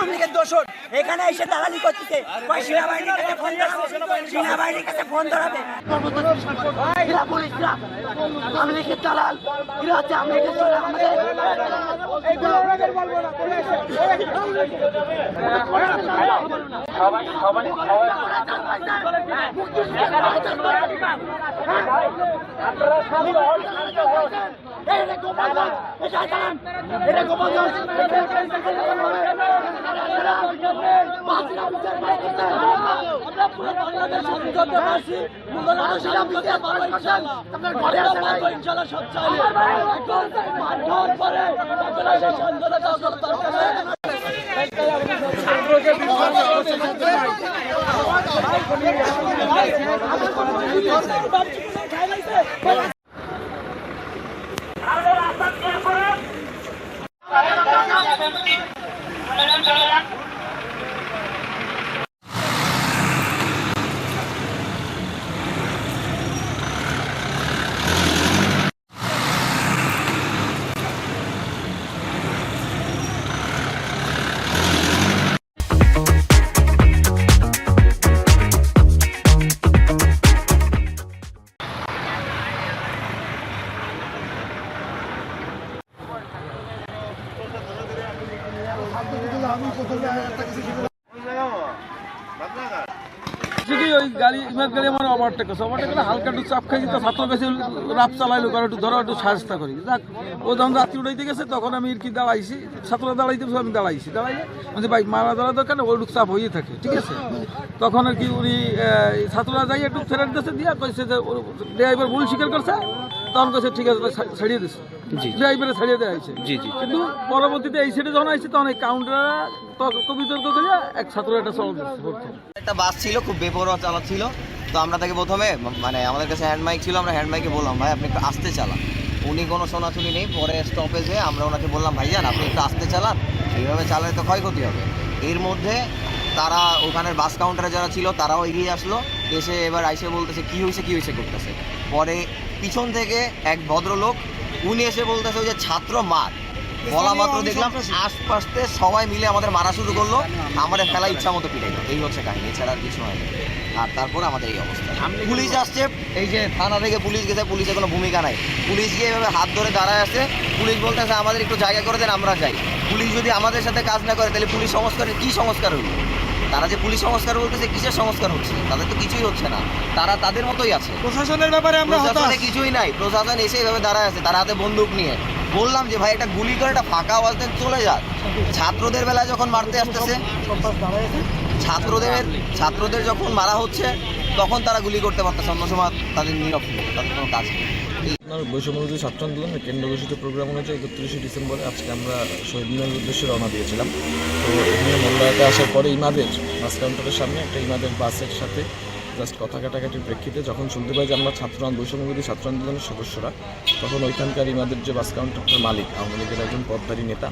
আওয়ামী লীগের দোষর এখানে এসে দালালি করতেছে। সেনাবাহিনীর কাছে ফোন ধরাবে, সেনাবাহিনীর কাছে ফোন ধরাবে। এরা পুলিশরা আওয়ামী লীগের দালাল, এরা হচ্ছে আওয়ামী লীগের দালাল। ওই গাড়ি ইমাদ গাড়ি আমার ওভারটেক করছে, ওভারটেক করে হালকা একটু চাপ খাই তো ছাত্র কাছে রাপ চালাইলো, কারণ একটু ধরো একটু সাহায্য করি। যাক, ও যখন রাত্রি উড়াইতে গেছে তখন আমি কি দাঁড়াইছি, ছাত্ররা দাঁড়াইতে আমি দাঁড়াইছি, মানে বাইক মারা দাঁড়া দরকার না, ওই চাপ হয়ে থাকে, ঠিক আছে। তখন আর কি উনি ছাত্ররা যাই একটু ফেরত দিয়েছে, দিয়ে কইছে যে ড্রাইভার ভুল স্বীকার করছে, তখন কইছে ঠিক আছে ছাড়িয়ে দিচ্ছে, ড্রাইভারে ছাড়িয়ে দেওয়া হয়েছে। কিন্তু পরবর্তীতে এই সাইডে যখন আসছে তখন এই কাউন্টার তর্ক বিতর্ক করে এক ছাত্র একটা চল দিচ্ছে। একটা বাস ছিল, খুব বেপরোয়া চালাচ্ছিল। তো আমরা তাকে প্রথমে মানে আমাদের কাছে হ্যান্ড মাইক ছিল, আমরা হ্যান্ড মাইকে বললাম ভাই আপনি একটু আস্তে চালান। উনি কোনো শোনাশুনি নেই। পরে স্টপেজ হয়ে আমরা ওনাকে বললাম ভাইজান আপনি একটু আস্তে চালান, এইভাবে চালালে তো ক্ষয়ক্ষতি হবে। এর মধ্যে তারা ওখানের বাস কাউন্টারে যারা ছিল তারাও এগিয়ে আসলো, এসে এবার আইসে বলতেছে কী হয়েছে করতেছে। পরে পিছন থেকে এক ভদ্রলোক উনি এসে বলতেছে ওই যে ছাত্র মার, বলা মাত্র দেখলাম আশপাশে সবাই মিলে আমাদের মারা শুরু করলো, আমাদের ফেলা ইচ্ছা মতো পিটাইলো। এই হচ্ছে কাহিনী, এছাড়া আর কিছু হয়নি। আর তারপরে আমাদের এই অবস্থা। পুলিশ আসছে, এই যে থানা থেকে পুলিশ গেছে, পুলিশের কোনো ভূমিকা নাই। পুলিশ গিয়ে এভাবে হাত ধরে দাঁড়ায় আছে, পুলিশ বলতেছে আমাদের একটু জায়গা করে দেন আমরা যাই। পুলিশ যদি আমাদের সাথে কাজ না করে তাহলে পুলিশ সংস্কারের কী সংস্কার হইল? তারা যে পুলিশ সংস্কার বলতেছে, কিসের সংস্কার হচ্ছে? তাদের তো কিছুই হচ্ছে না, তারা তাদের মতোই আছে। প্রশাসনের ব্যাপারে প্রশাসনে কিছুই নাই, প্রশাসন এসে এইভাবে দাঁড়ায় আছে, তারা হাতে বন্দুক নিয়ে। বললাম যে ভাই একটা গুলি করে একটা ফাঁকা আওয়াজ দেন, চলে যাক। ছাত্রদের বেলায় যখন মারতে আসতেছে, ছাত্রদের যখন মারা হচ্ছে তখন তারা গুলি করতে পারতেছে, অন্য সময় তাদের নীরব, তাদের কোনো কাজ নেই। আপনার বৈষম্যবিরোধী ছাত্র আন্দোলনের কেন্দ্র ঘোষিত প্রোগ্রাম অনুযায়ী 31শে ডিসেম্বরে আজকে আমরা শহীদ মিনারের উদ্দেশ্যে রওনা দিয়েছিলাম। তো এখানে মোল্লাতে আসার পরে ইমাদের বাস কাউন্টারের সামনে একটা ইমাদের বাসের সাথে জাস্ট কথা কাটাকাটির প্রেক্ষিতে যখন শুনতে পাই যে আমরা বৈষম্যবিরোধী ছাত্র আন্দোলনের সদস্যরা, তখন ওইখানকার ইমাদের যে বাস কাউন্টারটার মালিক আওয়ামী লীগের একজন পদধারী নেতা,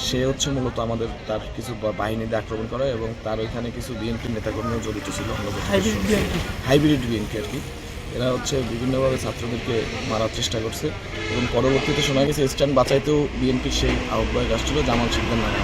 সে হচ্ছে মূলত আমাদের তার কিছু বাহিনীতে আক্রমণ করা, এবং তার ওইখানে কিছু বিএনপির নেতাকর্মীও জড়িত ছিল, হাইব্রিড বিএনপি আর কি। এরা হচ্ছে বিভিন্নভাবে ছাত্রদেরকে মারার চেষ্টা করছে, এবং পরবর্তীতে শোনা গেছে স্ট্যান্ড বাঁচাইতেও বিএনপির সেই আহ্বায়ক আসছিল জামাল শিকদার নামে।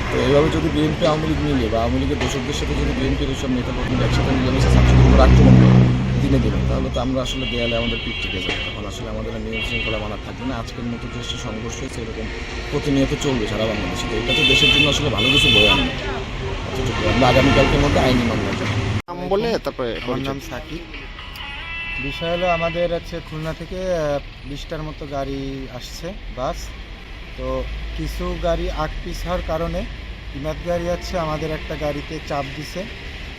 তো এইভাবে যদি বিএনপি আওয়ামী লীগ মিলে বা আওয়ামী লীগের দোষকদের সাথে যদি বিএনপির এইসব নেতাকর্মীরা একসাথে মিলেমিশে ছাত্রদের উপর আক্রমণ করে দিনে, তাহলে তো আমরা আসলে দেয়ালে আমাদের পিঠ থেকে যাবো, তখন আসলে আমাদের নিয়ম শৃঙ্খলা মানা থাকবে না। আজকের মতো যে সংঘর্ষ হয়েছে এরকম প্রতিনিয়ত চলবে সারা বাংলাদেশে, তো এটা তো দেশের জন্য আসলে ভালো কিছু বয়ে আনে। আমরা আগামীকালকের মধ্যে আইনি মামলা বলে তারপরে আমার নাম সাকিব। বিষয় হলো আমাদের হচ্ছে খুলনা থেকে 20টার মতো গাড়ি আসছে বাস। তো কিছু গাড়ি আগ পিছ হওয়ার কারণে ইমাদ গাড়ি আছে আমাদের একটা গাড়িতে চাপ দিছে।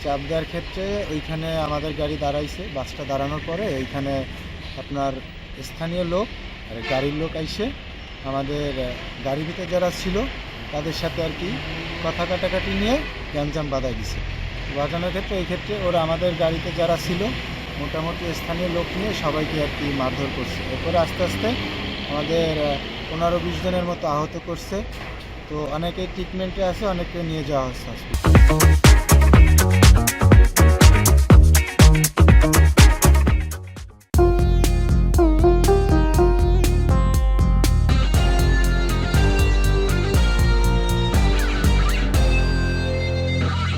চাপ দেওয়ার ক্ষেত্রে ওইখানে আমাদের গাড়ি দাঁড়াইছে। বাসটা দাঁড়ানোর পরে ওইখানে আপনার স্থানীয় লোক আর গাড়ির লোক আইসে আমাদের গাড়ির ভিতরে যারা ছিল তাদের সাথে আর কি কথা কাটাকাটি নিয়ে গ্যাঞ্জাম বাঁধাই দিছে। বাঁচানোর ক্ষেত্রে এই ক্ষেত্রে ওরা আমাদের গাড়িতে যারা ছিল মোটামুটি স্থানীয় লোক নিয়ে সবাইকে আর কি মারধর করছে। এরপরে আস্তে আস্তে আমাদের 15-20 জনের মতো আহত করছে। তো অনেকেই ট্রিটমেন্টে আছে, অনেককে নিয়ে যাওয়া হচ্ছে হসপিটালে।